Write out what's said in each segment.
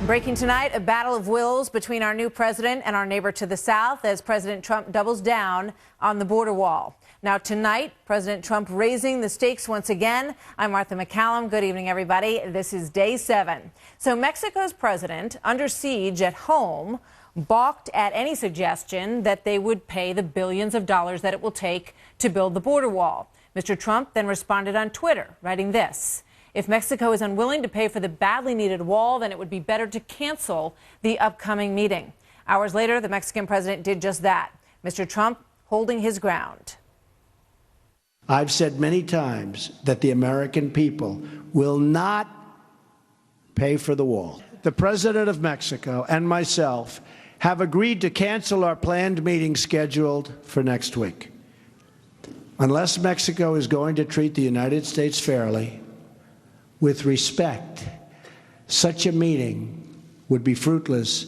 Breaking tonight, a battle of wills between our new president and our neighbor to the south as President Trump doubles down on the border wall. Now tonight, President Trump raising the stakes once again. I'm Martha McCallum. Good evening, everybody. This is day 7. So Mexico's president, under siege at home, balked at any suggestion that they would pay the billions of dollars that it will take to build the border wall. Mr. Trump then responded on Twitter, writing this: "If Mexico is unwilling to pay for the badly needed wall, then it would be better to cancel the upcoming meeting." Hours later, the Mexican president did just that. Mr. Trump holding his ground. I've said many times that the American people will not pay for the wall. The president of Mexico and myself have agreed to cancel our planned meeting scheduled for next week. Unless Mexico is going to treat the United States fairly, with respect, such a meeting would be fruitless,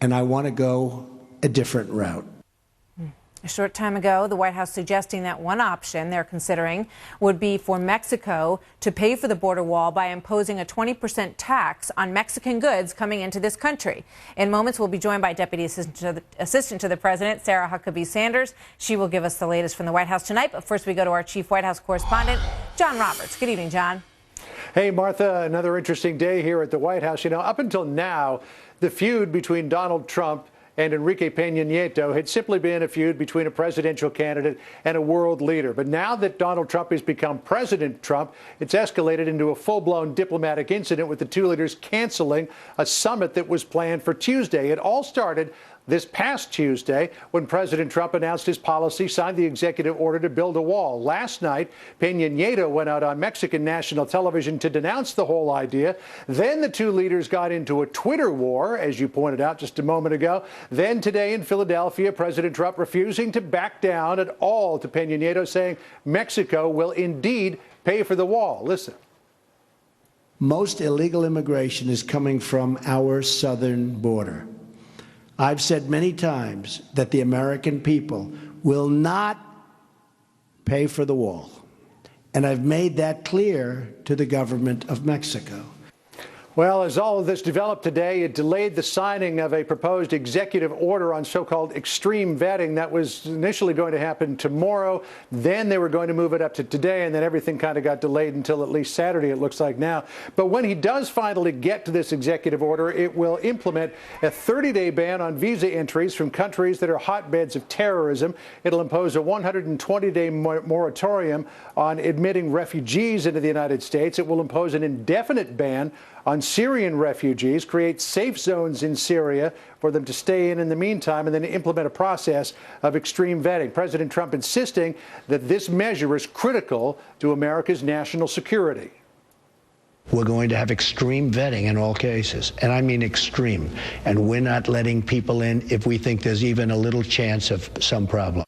and I want to go a different route. A short time ago, the White House suggesting that one option they're considering would be for Mexico to pay for the border wall by imposing a 20% tax on Mexican goods coming into this country. In moments, we'll be joined by Deputy Assistant to the President, Sarah Huckabee Sanders. She will give us the latest from the White House tonight. But first, we go to our chief White House correspondent, John Roberts. Good evening, John. Hey, Martha, another interesting day here at the White House. You know, up until now, the feud between Donald Trump and Enrique Peña Nieto had simply been a feud between a presidential candidate and a world leader. But now that Donald Trump has become President Trump, it's escalated into a full-blown diplomatic incident with the two leaders canceling a summit that was planned for Tuesday. It all started this past Tuesday when President Trump announced his policy, signed the executive order to build a wall. Last night, Peña Nieto went out on Mexican national television to denounce the whole idea. Then the two leaders got into a Twitter war, as you pointed out just a moment ago. Then today in Philadelphia, President Trump refusing to back down at all to Peña Nieto, saying Mexico will indeed pay for the wall. Listen. Most illegal immigration is coming from our southern border. I've said many times that the American people will not pay for the wall, and I've made that clear to the government of Mexico. Well, as all of this developed today, it delayed the signing of a proposed executive order on so-called extreme vetting that was initially going to happen tomorrow. Then they were going to move it up to today, and then everything kind of got delayed until at least Saturday, it looks like now. But when he does finally get to this executive order, it will implement a 30-day ban on visa entries from countries that are hotbeds of terrorism. It'll impose a 120-day moratorium on admitting refugees into the United States. It will impose an indefinite ban on Syrian refugees, create safe zones in Syria for them to stay in the meantime, and then implement a process of extreme vetting. President Trump insisting that this measure is critical to America's national security. We're going to have extreme vetting in all cases, and I mean extreme. And we're not letting people in if we think there's even a little chance of some problem.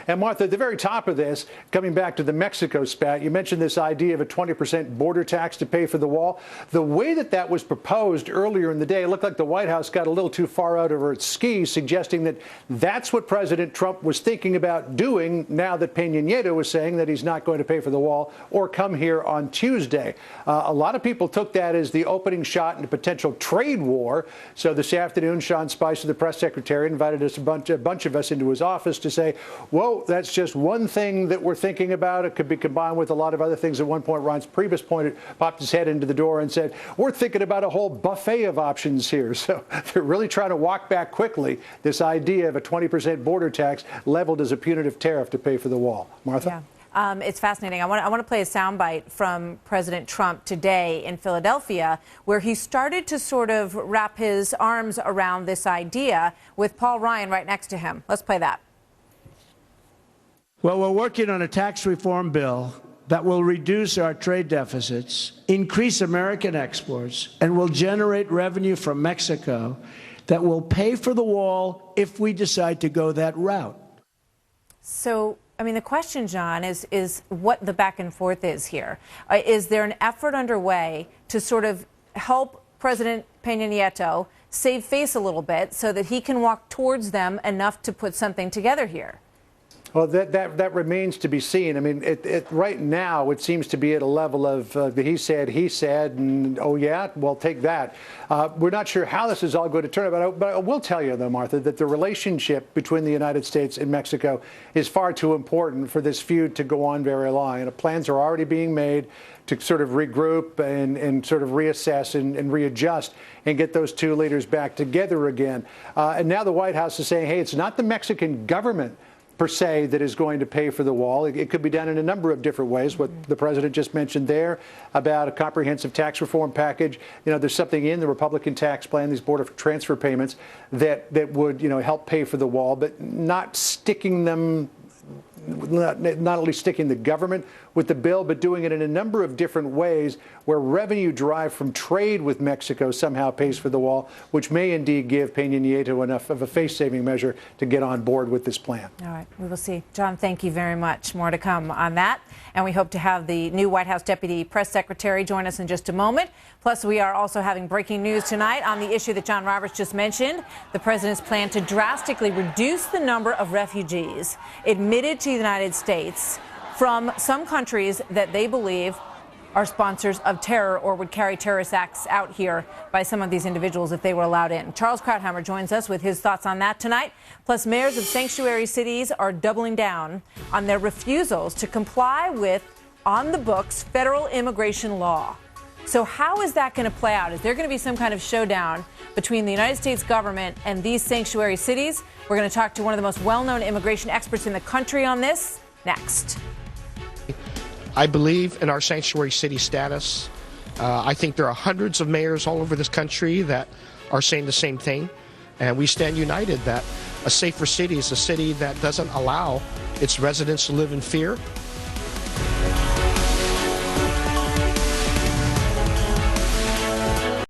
And Martha, at the very top of this, coming back to the Mexico spat, you mentioned this idea of a 20% border tax to pay for the wall. The way that that was proposed earlier in the day, it looked like the White House got a little too far out over its skis, suggesting that that's what President Trump was thinking about doing now that Peña Nieto was saying that he's not going to pay for the wall or come here on Tuesday. A lot of people took that as the opening shot in a potential trade war. So this afternoon, Sean Spicer, the press secretary, invited us, a bunch of us into his office to say, whoa, that's just one thing that we're thinking about. It could be combined with a lot of other things. At one point, Reince Priebus popped his head into the door and said, we're thinking about a whole buffet of options here. So they're really trying to walk back quickly this idea of a 20% border tax leveled as a punitive tariff to pay for the wall. Martha? Yeah. It's fascinating. I want to play a soundbite from President Trump today in Philadelphia, where he started to sort of wrap his arms around this idea with Paul Ryan right next to him. Let's play that. Well, we're working on a tax reform bill that will reduce our trade deficits, increase American exports, and will generate revenue from Mexico that will pay for the wall if we decide to go that route. So, I mean, the question, John, is what the back and forth is here. Is there an effort underway to sort of help President Peña Nieto save face a little bit so that he can walk towards them enough to put something together here? Well, that remains to be seen. I mean, right now it seems to be at a level of he said, and oh yeah, well, take that. We're not sure how this is all going to turn out, but I will tell you, though, Martha, that the relationship between the United States and Mexico is far too important for this feud to go on very long. And plans are already being made to sort of regroup and sort of reassess and readjust and get those two leaders back together again. And now the White House is saying, hey, it's not the Mexican government per se that is going to pay for the wall. It could be done in a number of different ways. What the president just mentioned there about a comprehensive tax reform package. You know, there's something in the Republican tax plan, these border transfer payments, that would, you know, help pay for the wall, but not sticking them, not only sticking the government with the bill, but doing it in a number of different ways where revenue derived from trade with Mexico somehow pays for the wall, which may indeed give Peña Nieto enough of a face-saving measure to get on board with this plan. All right, we will see. John, thank you very much. More to come on that. And we hope to have the new White House Deputy Press Secretary join us in just a moment. Plus, we are also having breaking news tonight on the issue that John Roberts just mentioned, the president's plan to drastically reduce the number of refugees admitted to the United States from some countries that they believe are sponsors of terror or would carry terrorist acts out here by some of these individuals if they were allowed in. Charles Krauthammer joins us with his thoughts on that tonight. Plus, mayors of sanctuary cities are doubling down on their refusals to comply with on-the-books federal immigration law. So how is that going to play out? Is there going to be some kind of showdown between the United States government and these sanctuary cities? We're going to talk to one of the most well-known immigration experts in the country on this next. I believe in our sanctuary city status. I think there are hundreds of mayors all over this country that are saying the same thing. And we stand united that a safer city is a city that doesn't allow its residents to live in fear